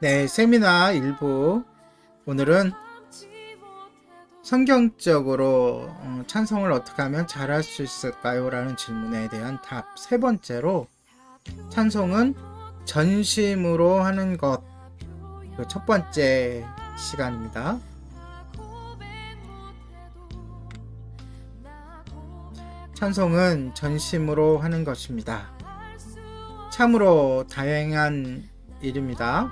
네, 세미나 일부. 오늘은 성경적으로 찬송을 어떻게 하면 잘할 수 있을까요? 라는 질문에 대한 답. 세 번째로 찬송은 전심으로 하는 것. 그 첫 번째 시간입니다. 찬송은 전심으로 하는 것입니다. 참으로 다양한 일입니다.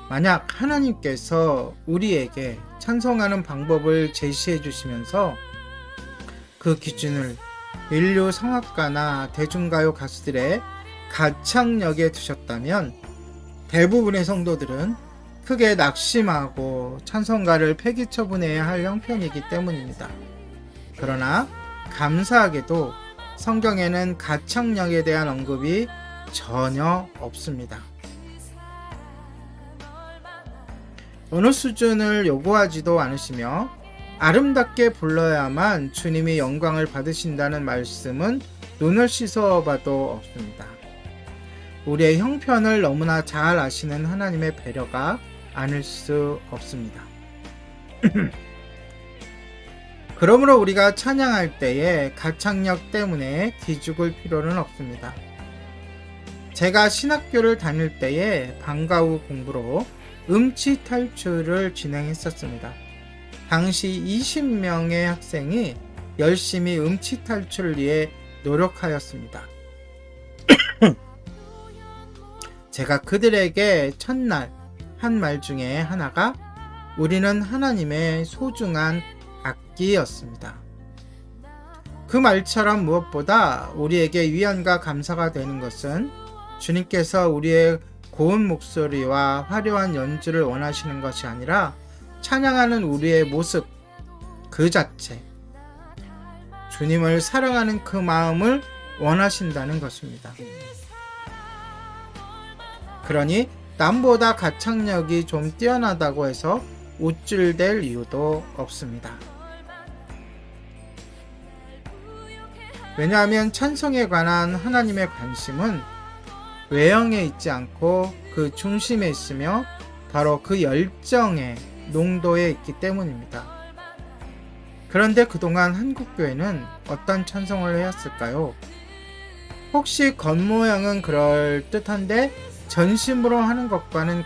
만약 하나님께서 우리에게 찬송하는 방법을 제시해 주시면서 그 기준을 인류 성악가나 대중가요 가수들의 가창력에 두셨다면 대부분의 성도들은 크게 낙심하고 찬송가를 폐기 처분해야 할 형편이기 때문입니다. 그러나 감사하게도 성경에는 가창력에 대한 언급이 전혀 없습니다. 어느 수준을 요구하지도 않으시며 아름답게 불러야만 주님이 영광을 받으신다는 말씀은 눈을 씻어봐도 없습니다. 우리의 형편을 너무나 잘 아시는 하나님의 배려가 아닐 수 없습니다. 그러므로 우리가 찬양할 때에 가창력 때문에 기죽을 필요는 없습니다. 제가 신학교를 다닐 때에 방과 후 공부로 음치 탈출을 진행했었습니다. 당시 20명의 학생이 열심히 음치 탈출을 위해 노력하였습니다. 제가 그들에게 첫날 한 말 중에 하나가 우리는 하나님의 소중한 악기였습니다. 그 말처럼 무엇보다 우리에게 위안과 감사가 되는 것은 주님께서 우리의 고운 목소리와 화려한 연주를 원하시는 것이 아니라 찬양하는 우리의 모습 그 자체, 주님을 사랑하는 그 마음을 원하신다는 것입니다. 그러니 남보다 가창력이 좀 뛰어나다고 해서 우쭐댈 이유도 없습니다. 왜냐하면 찬송에 관한 하나님의 관심은 외형에 있지 않고 그 중심에 있으며 바로 그 열정의 농도에 있기 때문입니다. 그런데 그동안 한국교회는 어떤 찬송을 해왔을까요? 혹시 겉모양은 그럴듯한데 전심으로 하는 것과는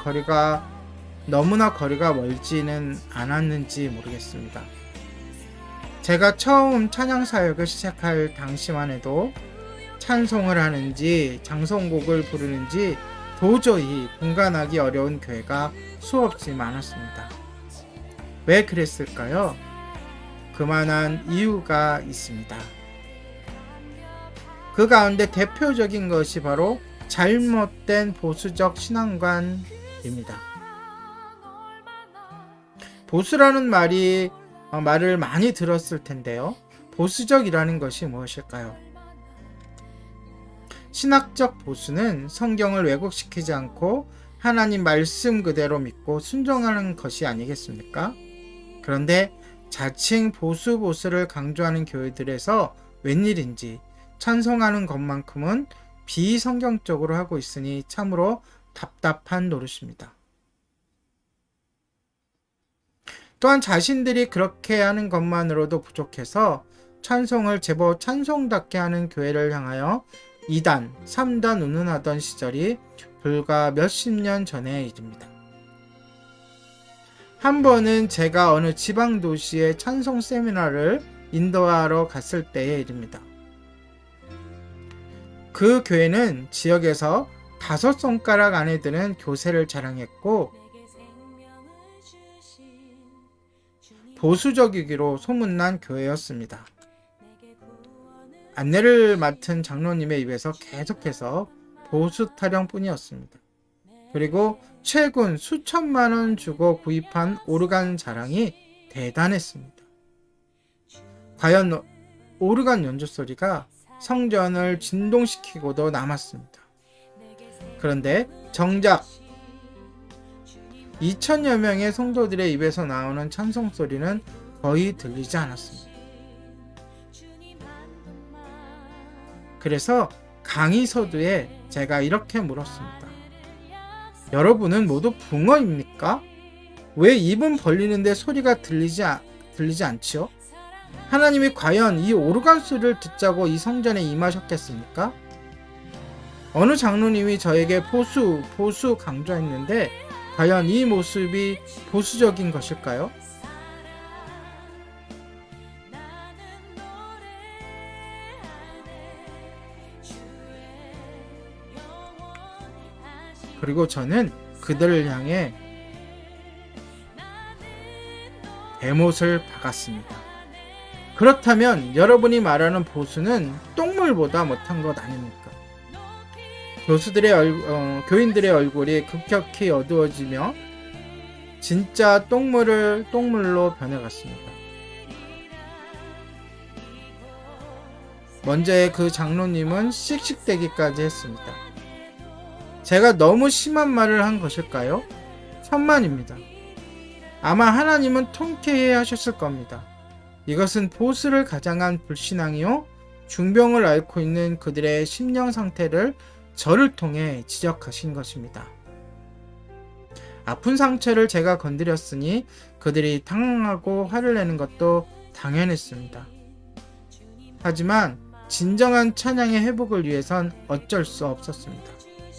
너무나 거리가 멀지는 않았는지 모르겠습니다. 제가 처음 찬양 사역을 시작할 당시만 해도 찬송을 하는지 장성곡을 부르는지 도저히 분간하기 어려운 교회가 수없이 많았습니다. 왜 그랬을까요? 그만한 이유가 있습니다. 그 가운데 대표적인 것이 바로 잘못된 보수적 신앙관입니다. 보수라는 말을 많이 들었을 텐데요. 보수적이라는 것이 무엇일까요? 신학적 보수는 성경을 왜곡시키지 않고 하나님 말씀 그대로 믿고 순종하는 것이 아니겠습니까? 그런데 자칭 보수를 강조하는 교회들에서 웬일인지 찬송하는 것만큼은 비성경적으로 하고 있으니 참으로 답답한 노릇입니다. 또한 자신들이 그렇게 하는 것만으로도 부족해서 찬송을 제법 찬송답게 하는 교회를 향하여 2단, 3단 운운하던 시절이 불과 몇십 년 전의 일입니다. 한 번은 제가 어느 지방 도시에 찬송 세미나를 인도하러 갔을 때의 일입니다. 그 교회는 지역에서 5손가락 안에 드는 교세를 자랑했고 보수적이기로 소문난 교회였습니다. 안내를 맡은 장로님의 입에서 계속해서 보수 타령뿐이었습니다. 그리고 최근 수천만 원 주고 구입한 오르간 자랑이 대단했습니다. 과연 오르간 연주 소리가 성전을 진동시키고도 남았습니다. 그런데 정작 2,000여 명의 성도들의 입에서 나오는 찬송 소리는 거의 들리지 않았습니다. 그래서 강의 서두에 제가 이렇게 물었습니다. 여러분은 모두 붕어입니까? 왜 입은 벌리는데 소리가 들리지 않지요? 하나님이 과연 이 오르간 소리를 듣자고 이 성전에 임하셨겠습니까? 어느 장로님이 저에게 보수 강조했는데 과연 이 모습이 보수적인 것일까요? 그리고 저는 그들을 향해 대못을 박았습니다. 그렇다면 여러분이 말하는 보수는 똥물보다 못한 것 아닙니까? 교인들의 얼굴이 급격히 어두워지며 진짜 똥물로 변해갔습니다. 먼저의 그 장로님은 씩씩대기까지 했습니다. 제가 너무 심한 말을 한 것일까요? 천만입니다. 아마 하나님은 통쾌해 하셨을 겁니다. 이것은 보수를 가장한 불신앙이요 중병을 앓고 있는 그들의 심령 상태를 저를 통해 지적하신 것입니다. 아픈 상처를 제가 건드렸으니 그들이 당황하고 화를 내는 것도 당연했습니다. 하지만 진정한 찬양의 회복을 위해선 어쩔 수 없었습니다.